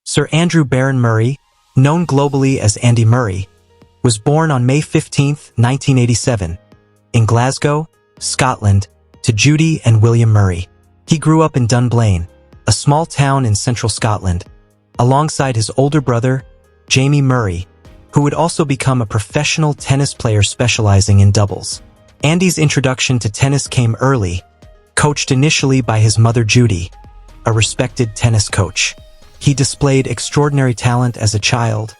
Sir Andrew Barron Murray, known globally as Andy Murray, was born on May 15, 1987, in Glasgow, Scotland, to Judy and William Murray. He grew up in Dunblane, a small town in central Scotland, alongside his older brother, Jamie Murray, who would also become a professional tennis player specializing in doubles. Andy's introduction to tennis came early, coached initially by his mother Judy, a respected tennis coach. He displayed extraordinary talent as a child,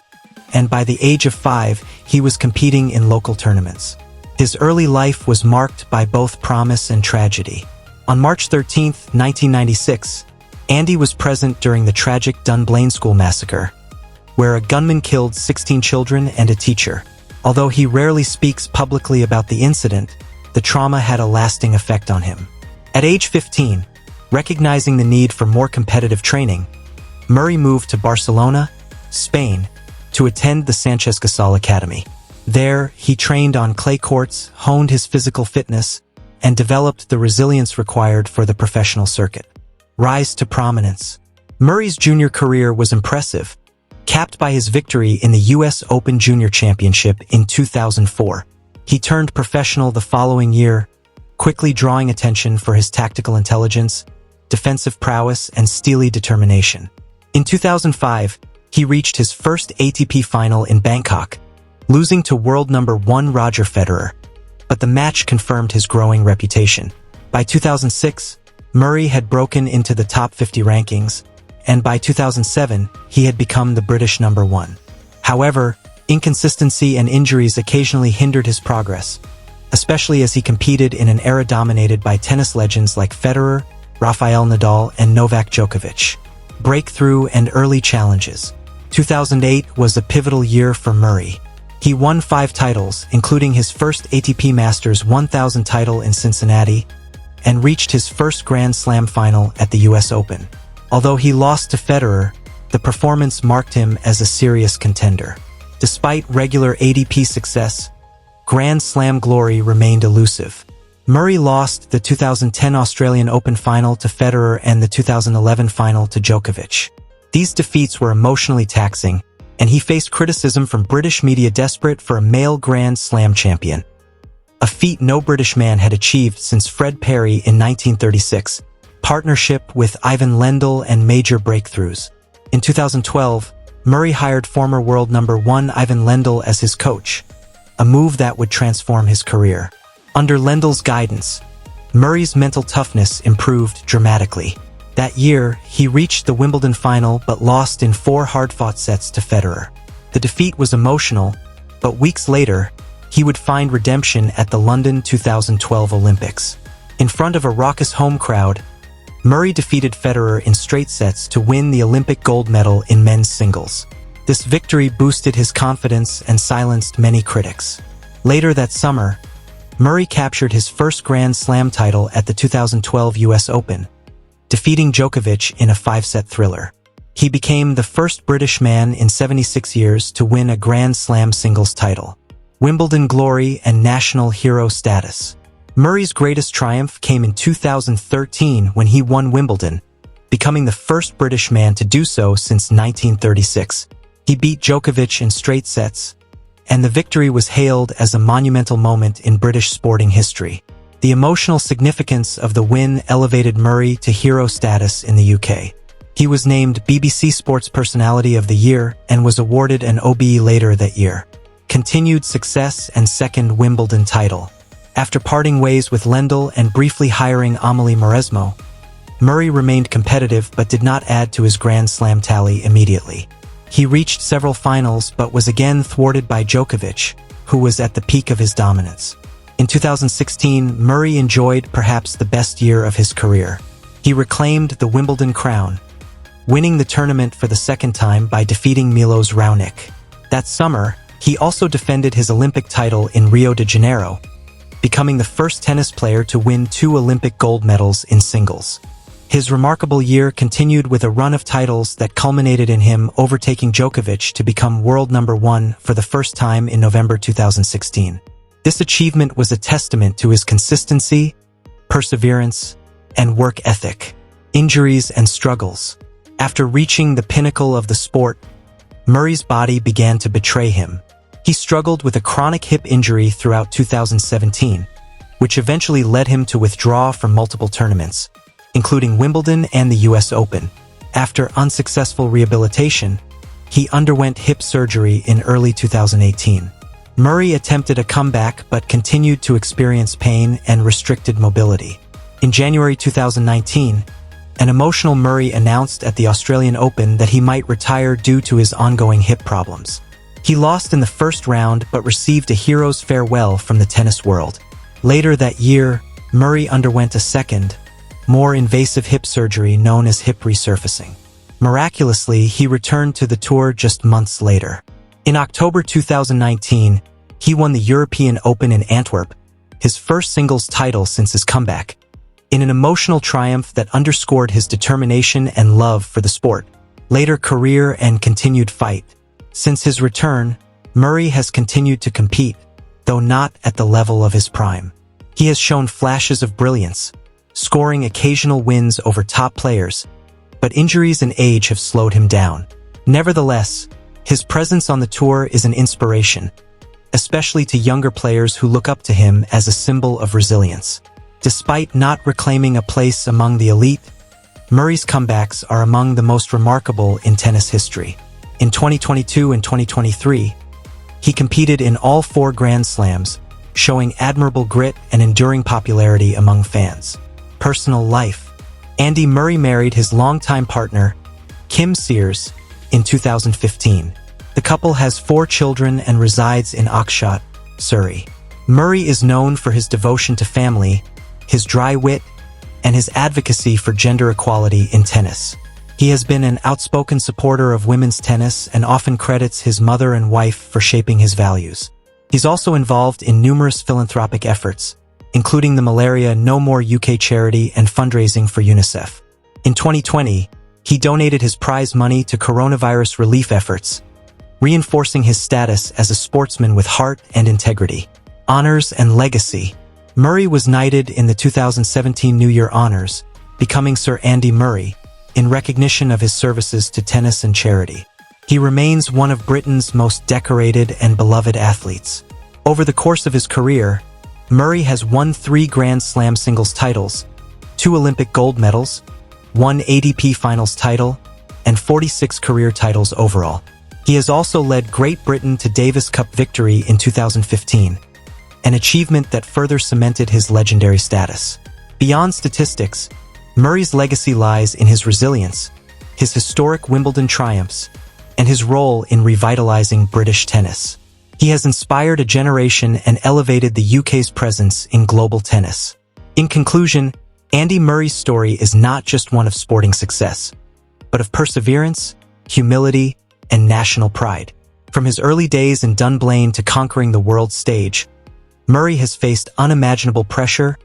and by the age of 5, he was competing in local tournaments. His early life was marked by both promise and tragedy. On March 13, 1996, Andy was present during the tragic Dunblane school massacre, where a gunman killed 16 children and a teacher. Although he rarely speaks publicly about the incident, the trauma had a lasting effect on him. At age 15, recognizing the need for more competitive training, Murray moved to Barcelona, Spain, to attend the Sánchez Casal Academy. There, he trained on clay courts, honed his physical fitness, and developed the resilience required for the professional circuit. Rise to prominence. Murray's junior career was impressive, capped by his victory in the US Open Junior Championship in 2004. He turned professional the following year, quickly drawing attention for his tactical intelligence, defensive prowess, and steely determination. In 2005, he reached his first ATP final in Bangkok, losing to world number 1 Roger Federer, but the match confirmed his growing reputation. By 2006, Murray had broken into the top 50 rankings, and by 2007, he had become the British number 1. However, inconsistency and injuries occasionally hindered his progress, especially as he competed in an era dominated by tennis legends like Federer, Rafael Nadal, and Novak Djokovic. Breakthrough and early challenges. 2008 was a pivotal year for Murray. He won 5 titles, including his first ATP Masters 1000 title in Cincinnati, and reached his first Grand Slam final at the US Open. Although he lost to Federer, the performance marked him as a serious contender. Despite regular ATP success, Grand Slam glory remained elusive. Murray lost the 2010 Australian Open final to Federer and the 2011 final to Djokovic. These defeats were emotionally taxing, and he faced criticism from British media desperate for a male Grand Slam champion, a feat no British man had achieved since Fred Perry in 1936, partnership with Ivan Lendl, and major breakthroughs. In 2012, Murray hired former world number 1 Ivan Lendl as his coach, a move that would transform his career. Under Lendl's guidance, Murray's mental toughness improved dramatically. That year, he reached the Wimbledon final but lost in 4 hard-fought sets to Federer. The defeat was emotional, but weeks later, he would find redemption at the London 2012 Olympics. In front of a raucous home crowd, Murray defeated Federer in straight sets to win the Olympic gold medal in men's singles. This victory boosted his confidence and silenced many critics. Later that summer, Murray captured his first Grand Slam title at the 2012 US Open, defeating Djokovic in a 5-set thriller. He became the first British man in 76 years to win a Grand Slam singles title. Wimbledon glory and national hero status. Murray's greatest triumph came in 2013 when he won Wimbledon, becoming the first British man to do so since 1936. He beat Djokovic in straight sets, and the victory was hailed as a monumental moment in British sporting history. The emotional significance of the win elevated Murray to hero status in the UK. He was named BBC Sports Personality of the Year and was awarded an OBE later that year. Continued success and second Wimbledon title. After parting ways with Lendl and briefly hiring Amelie Mauresmo, Murray remained competitive but did not add to his Grand Slam tally immediately. He reached several finals but was again thwarted by Djokovic, who was at the peak of his dominance. In 2016, Murray enjoyed perhaps the best year of his career. He reclaimed the Wimbledon crown, winning the tournament for the second time by defeating Milos Raonic. That summer, he also defended his Olympic title in Rio de Janeiro, becoming the first tennis player to win 2 Olympic gold medals in singles. His remarkable year continued with a run of titles that culminated in him overtaking Djokovic to become world number 1 for the first time in November 2016. This achievement was a testament to his consistency, perseverance, and work ethic. Injuries and struggles. After reaching the pinnacle of the sport, Murray's body began to betray him. He struggled with a chronic hip injury throughout 2017, which eventually led him to withdraw from multiple tournaments, including Wimbledon and the US Open. After unsuccessful rehabilitation, he underwent hip surgery in early 2018. Murray attempted a comeback but continued to experience pain and restricted mobility. In January 2019, an emotional Murray announced at the Australian Open that he might retire due to his ongoing hip problems. He lost in the first round but received a hero's farewell from the tennis world. Later that year, Murray underwent a second, more invasive hip surgery known as hip resurfacing. Miraculously, he returned to the tour just months later. In October 2019, he won the European Open in Antwerp, his first singles title since his comeback, in an emotional triumph that underscored his determination and love for the sport, later career and continued fight. Since his return, Murray has continued to compete, though not at the level of his prime. He has shown flashes of brilliance, scoring occasional wins over top players, but injuries and age have slowed him down. Nevertheless, his presence on the tour is an inspiration, especially to younger players who look up to him as a symbol of resilience. Despite not reclaiming a place among the elite, Murray's comebacks are among the most remarkable in tennis history. In 2022 and 2023, he competed in all 4 Grand Slams, showing admirable grit and enduring popularity among fans. Personal life. Andy Murray married his longtime partner, Kim Sears, in 2015. The couple has 4 children and resides in Oxshott, Surrey. Murray is known for his devotion to family, his dry wit, and his advocacy for gender equality in tennis. He has been an outspoken supporter of women's tennis and often credits his mother and wife for shaping his values. He's also involved in numerous philanthropic efforts, including the Malaria No More UK charity and fundraising for UNICEF. In 2020, he donated his prize money to coronavirus relief efforts, reinforcing his status as a sportsman with heart and integrity. Honors and legacy. Murray was knighted in the 2017 New Year Honours, becoming Sir Andy Murray, in recognition of his services to tennis and charity. He remains one of Britain's most decorated and beloved athletes. Over the course of his career, Murray has won 3 Grand Slam singles titles, 2 Olympic gold medals, 1 ATP Finals title, and 46 career titles overall. He has also led Great Britain to Davis Cup victory in 2015, an achievement that further cemented his legendary status. Beyond statistics, Murray's legacy lies in his resilience, his historic Wimbledon triumphs, and his role in revitalizing British tennis. He has inspired a generation and elevated the UK's presence in global tennis. In conclusion, Andy Murray's story is not just one of sporting success, but of perseverance, humility, and national pride. From his early days in Dunblane to conquering the world stage, Murray has faced unimaginable pressure,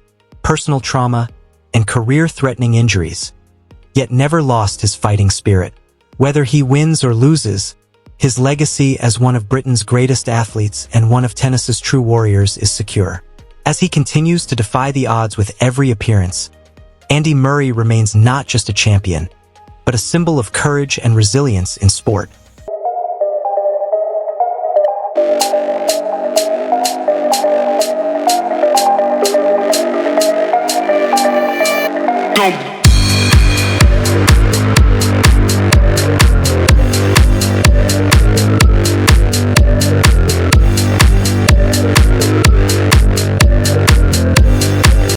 personal trauma, and career-threatening injuries, yet never lost his fighting spirit. Whether he wins or loses, his legacy as one of Britain's greatest athletes and one of tennis's true warriors is secure. As he continues to defy the odds with every appearance, Andy Murray remains not just a champion, but a symbol of courage and resilience in sport.